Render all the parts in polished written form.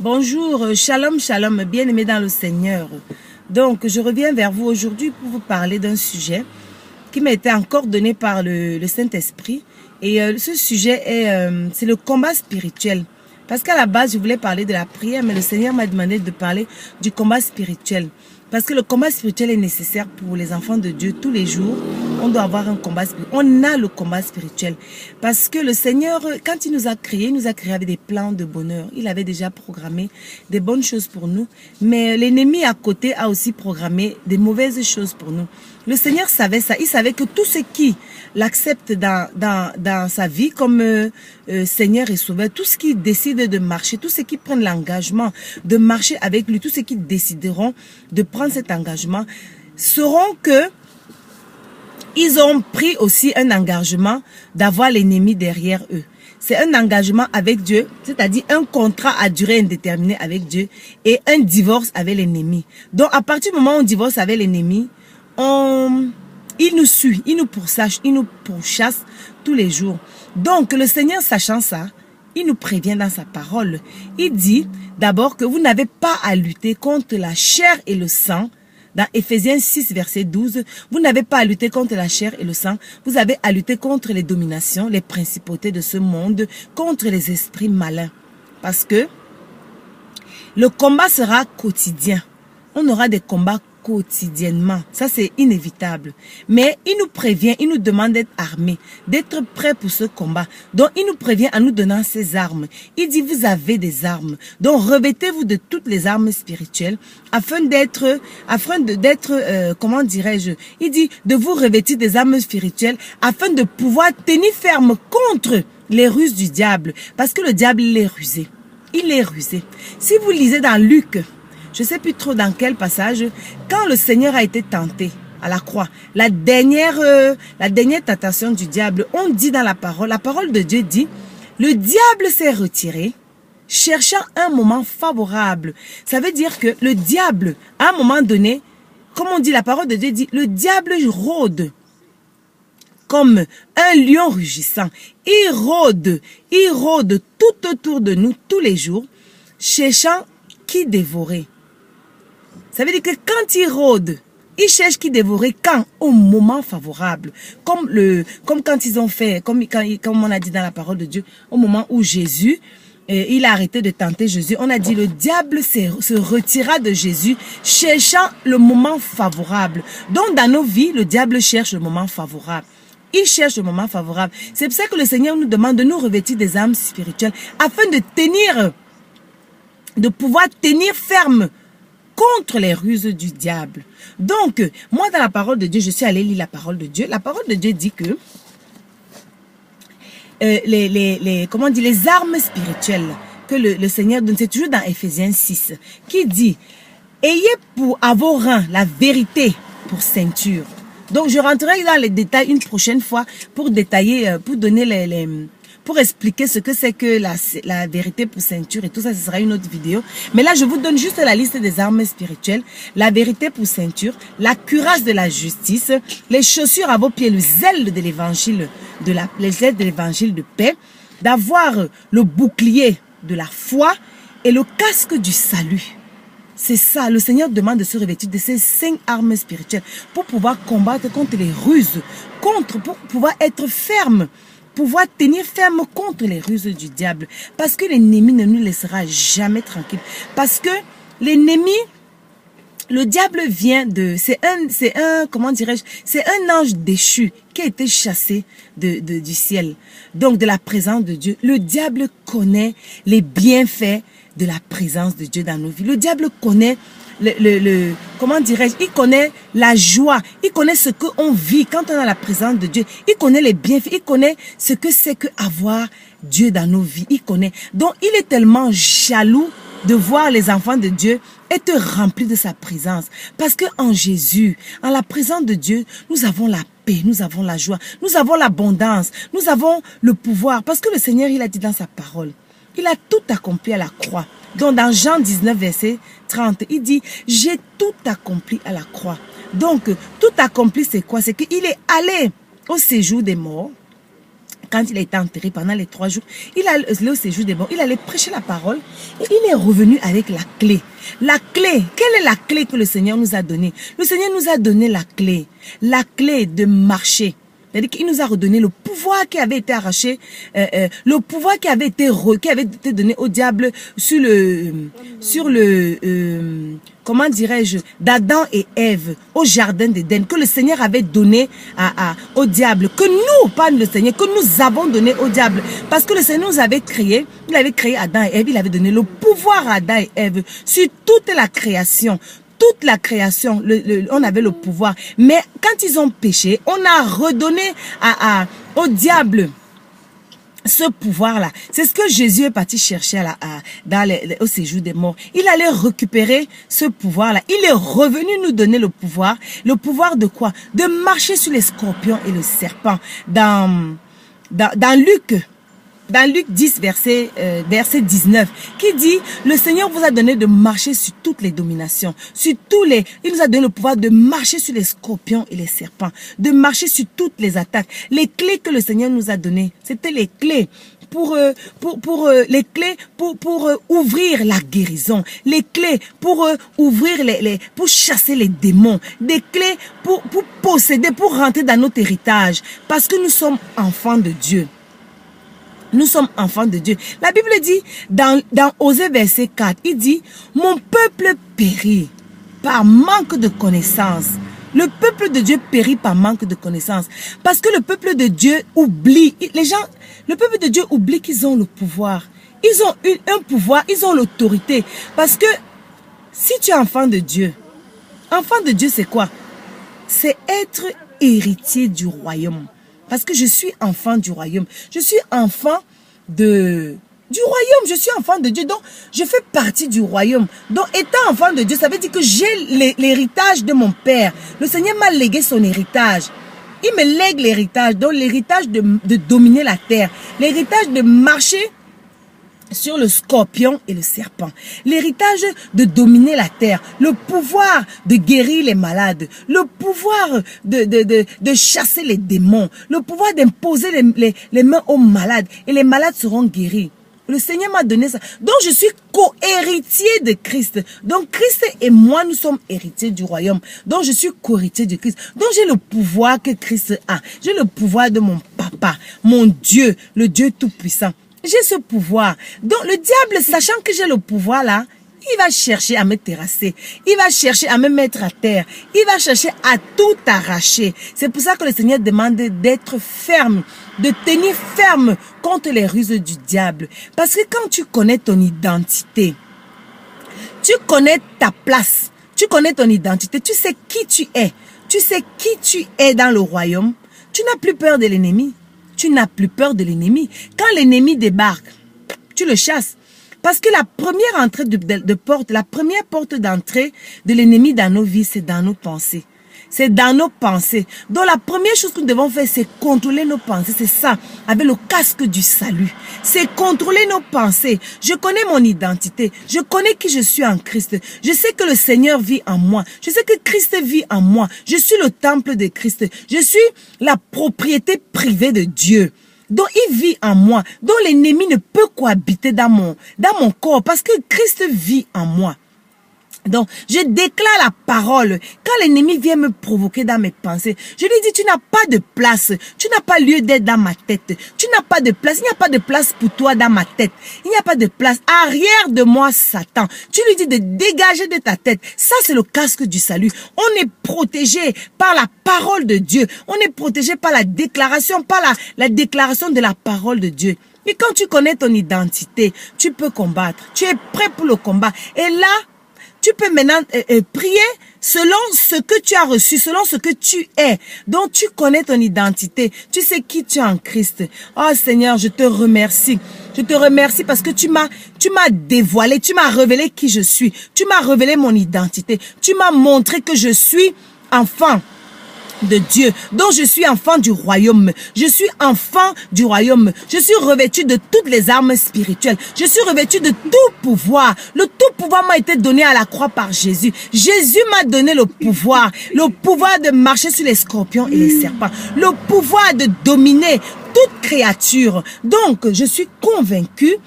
Bonjour, shalom, shalom, bien-aimés dans le Seigneur. Donc, je reviens vers vous aujourd'hui pour vous parler d'un sujet qui m'a été encore donné par le Saint-Esprit. Et ce sujet c'est le combat spirituel. Parce qu'à la base, je voulais parler de la prière, mais le Seigneur m'a demandé de parler du combat spirituel. Parce que le combat spirituel est nécessaire pour les enfants de Dieu. Tous les jours, on doit avoir un combat spirituel. On a le combat spirituel. Parce que le Seigneur, quand il nous a créés avec des plans de bonheur. Il avait déjà programmé des bonnes choses pour nous. Mais l'ennemi à côté a aussi programmé des mauvaises choses pour nous. Le Seigneur savait ça. Il savait que tout ce qui l'accepte dans sa vie comme Seigneur et Sauveur, tout ce qui décide de marcher, tous ceux qui prennent l'engagement de marcher avec lui, tous ceux qui décideront de prendre cet engagement, sauront que ils ont pris aussi un engagement d'avoir l'ennemi derrière eux. C'est un engagement avec Dieu, c'est-à-dire un contrat à durée indéterminée avec Dieu et un divorce avec l'ennemi. Donc à partir du moment où on divorce avec l'ennemi, il nous suit, il nous pourchasse tous les jours. Donc le Seigneur, sachant ça, il nous prévient dans sa parole. Il dit d'abord que vous n'avez pas à lutter contre la chair et le sang. Dans Ephésiens 6, verset 12, vous n'avez pas à lutter contre la chair et le sang. Vous avez à lutter contre les dominations, les principautés de ce monde, contre les esprits malins. Parce que le combat sera quotidien. On aura des combats quotidiennement. Ça, c'est inévitable. Mais il nous prévient, il nous demande d'être armés, d'être prêts pour ce combat. Donc, il nous prévient en nous donnant ses armes. Il dit, vous avez des armes. Donc, revêtez-vous de toutes les armes spirituelles afin d'être, comment dirais-je, il dit de vous revêtir des armes spirituelles afin de pouvoir tenir ferme contre les ruses du diable. Parce que le diable, il est rusé. Il est rusé. Si vous lisez dans Luc, je ne sais plus trop dans quel passage, quand le Seigneur a été tenté à la croix, la dernière tentation du diable, on dit dans la parole de Dieu dit, le diable s'est retiré, cherchant un moment favorable. Ça veut dire que le diable, à un moment donné, comme on dit, la parole de Dieu dit, le diable rôde comme un lion rugissant. Il rôde tout autour de nous tous les jours, cherchant qui dévorer. Ça veut dire que quand il rôde, il cherche qui dévorer quand? Au moment favorable. Comme quand ils ont fait, comme on a dit dans la parole de Dieu, au moment où Jésus, il a arrêté de tenter Jésus. On a dit le diable se retira de Jésus, cherchant le moment favorable. Donc dans nos vies, le diable cherche le moment favorable. Il cherche le moment favorable. C'est pour ça que le Seigneur nous demande de nous revêtir des armes spirituelles afin de pouvoir tenir ferme contre les ruses du diable. Donc, moi dans la parole de Dieu, je suis allée lire la parole de Dieu. La parole de Dieu dit que les armes spirituelles que le Seigneur donne, c'est toujours dans Ephésiens 6, qui dit, ayez à vos reins la vérité pour ceinture. Donc, je rentrerai dans les détails une prochaine fois pour détailler, pour donner pour expliquer ce que c'est que la vérité pour ceinture et tout ça, ce sera une autre vidéo. Mais là, je vous donne juste la liste des armes spirituelles. La vérité pour ceinture, la cuirasse de la justice, les chaussures à vos pieds, le zèle de l'évangile, les zèles de l'évangile de paix, d'avoir le bouclier de la foi et le casque du salut. C'est ça, le Seigneur demande de se revêtir de ces 5 armes spirituelles pour pouvoir combattre contre les ruses, pour pouvoir être ferme, pouvoir tenir ferme contre les ruses du diable. Parce que l'ennemi ne nous laissera jamais tranquilles. Parce que l'ennemi, le diable vient c'est un ange déchu qui a été chassé du ciel. Donc de la présence de Dieu. Le diable connaît les bienfaits de la présence de Dieu dans nos vies. Le diable connaît il connaît la joie, il connaît ce qu'on vit quand on a la présence de Dieu, il connaît les bienfaits, il connaît ce que c'est que avoir Dieu dans nos vies, il connaît. Donc il est tellement jaloux de voir les enfants de Dieu être remplis de sa présence. Parce que en Jésus, en la présence de Dieu, nous avons la paix, nous avons la joie, nous avons l'abondance, nous avons le pouvoir. Parce que le Seigneur, il a dit dans sa parole, il a tout accompli à la croix. Donc dans Jean 19, verset 30, il dit, j'ai tout accompli à la croix. Donc, tout accompli, c'est quoi? C'est qu'il est allé au séjour des morts, quand il a été enterré pendant les 3 jours, il allait au séjour des morts, il allait prêcher la parole et il est revenu avec la clé. La clé, quelle est la clé que le Seigneur nous a donnée? Le Seigneur nous a donné la clé de marcher. C'est-à-dire qu'il nous a redonné le pouvoir qui avait été arraché, le pouvoir qui avait été donné au diable sur le comment dirais-je, d'Adam et Ève au jardin d'Éden, que le Seigneur avait donné au diable, que nous, pas le Seigneur, que nous avons donné au diable. Parce que le Seigneur nous avait créé, il avait créé Adam et Ève, il avait donné le pouvoir à Adam et Ève sur toute la création. Toute la création, on avait le pouvoir. Mais quand ils ont péché, on a redonné au diable ce pouvoir-là. C'est ce que Jésus est parti chercher au séjour des morts. Il allait récupérer ce pouvoir-là. Il est revenu nous donner le pouvoir. Le pouvoir de quoi? De marcher sur les scorpions et le serpent. Dans Luc 10, verset 19, qui dit, le Seigneur vous a donné de marcher sur toutes les dominations, il nous a donné le pouvoir de marcher sur les scorpions et les serpents, de marcher sur toutes les attaques. Les clés que le Seigneur nous a données, c'était les clés pour ouvrir la guérison, les clés pour ouvrir pour chasser les démons, des clés pour posséder, pour rentrer dans notre héritage, parce que nous sommes enfants de Dieu. Nous sommes enfants de Dieu. La Bible dit, dans Osée verset 4, il dit, mon peuple périt par manque de connaissance. Le peuple de Dieu périt par manque de connaissance. Parce que le peuple de Dieu oublie, le peuple de Dieu oublie qu'ils ont le pouvoir. Ils ont un pouvoir, ils ont l'autorité. Parce que si tu es enfant de Dieu c'est quoi? C'est être héritier du royaume. Parce que je suis enfant du royaume. Je suis enfant du royaume. Je suis enfant de Dieu. Donc, je fais partie du royaume. Donc, étant enfant de Dieu, ça veut dire que j'ai l'héritage de mon père. Le Seigneur m'a légué son héritage. Il me lègue l'héritage. Donc, l'héritage de dominer la terre. L'héritage de marcher sur le scorpion et le serpent. L'héritage de dominer la terre, le pouvoir de guérir les malades, le pouvoir de chasser les démons, le pouvoir d'imposer les mains aux malades et les malades seront guéris. Le Seigneur m'a donné ça. Donc je suis co-héritier de Christ. Donc Christ et moi, nous sommes héritiers du royaume. Donc je suis co-héritier de Christ. Donc j'ai le pouvoir que Christ a. J'ai le pouvoir de mon papa, mon Dieu, le Dieu tout-puissant. J'ai ce pouvoir. Donc le diable, sachant que j'ai le pouvoir là, il va chercher à me terrasser. Il va chercher à me mettre à terre. Il va chercher à tout arracher. C'est pour ça que le Seigneur demande d'être ferme, de tenir ferme contre les ruses du diable. Parce que quand tu connais ton identité, tu connais ta place, tu connais ton identité, tu sais qui tu es. Tu sais qui tu es dans le royaume. Tu n'as plus peur de l'ennemi. Tu n'as plus peur de l'ennemi. Quand l'ennemi débarque, tu le chasses. Parce que la première entrée la première porte d'entrée de l'ennemi dans nos vies, c'est dans nos pensées. C'est dans nos pensées. Donc la première chose que nous devons faire, c'est contrôler nos pensées. C'est ça, avec le casque du salut. C'est contrôler nos pensées. Je connais mon identité. Je connais qui je suis en Christ. Je sais que le Seigneur vit en moi. Je sais que Christ vit en moi. Je suis le temple de Christ. Je suis la propriété privée de Dieu. Donc il vit en moi. Donc l'ennemi ne peut cohabiter dans mon corps parce que Christ vit en moi. Donc, je déclare la parole. Quand l'ennemi vient me provoquer dans mes pensées, je lui dis, tu n'as pas de place. Tu n'as pas lieu d'être dans ma tête. Tu n'as pas de place. Il n'y a pas de place pour toi dans ma tête. Il n'y a pas de place. Arrière de moi, Satan. Tu lui dis de dégager de ta tête. Ça, c'est le casque du salut. On est protégé par la parole de Dieu. On est protégé par la déclaration, la déclaration de la parole de Dieu. Et quand tu connais ton identité, tu peux combattre. Tu es prêt pour le combat. Et là, tu peux maintenant prier selon ce que tu as reçu, selon ce que tu es. Donc, tu connais ton identité. Tu sais qui tu es en Christ. Oh Seigneur, je te remercie. Je te remercie parce que tu m'as dévoilé, tu m'as révélé qui je suis. Tu m'as révélé mon identité. Tu m'as montré que je suis enfant. de Dieu. Donc je suis enfant du royaume. Je suis enfant du royaume. Je suis revêtu de toutes les armes spirituelles. Je suis revêtu de tout pouvoir. Le tout pouvoir m'a été donné à la croix par Jésus. Jésus m'a donné le pouvoir de marcher sur les scorpions et les serpents, le pouvoir de dominer toute créature. Donc, je suis convaincu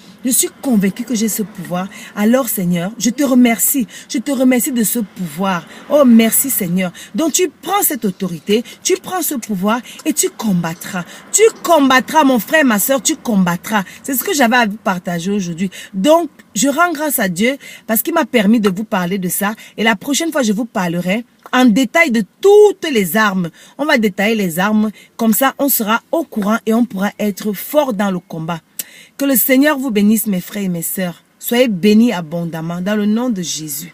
que j'ai ce pouvoir. Alors, Seigneur, je te remercie. Je te remercie de ce pouvoir. Oh, merci, Seigneur. Donc, tu prends cette autorité, tu prends ce pouvoir et tu combattras. Tu combattras, mon frère, ma soeur, tu combattras. C'est ce que j'avais à vous partager aujourd'hui. Donc, je rends grâce à Dieu parce qu'il m'a permis de vous parler de ça. Et la prochaine fois, je vous parlerai en détail de toutes les armes. On va détailler les armes. Comme ça, on sera au courant et on pourra être fort dans le combat. Que le Seigneur vous bénisse, mes frères et mes sœurs. Soyez bénis abondamment dans le nom de Jésus.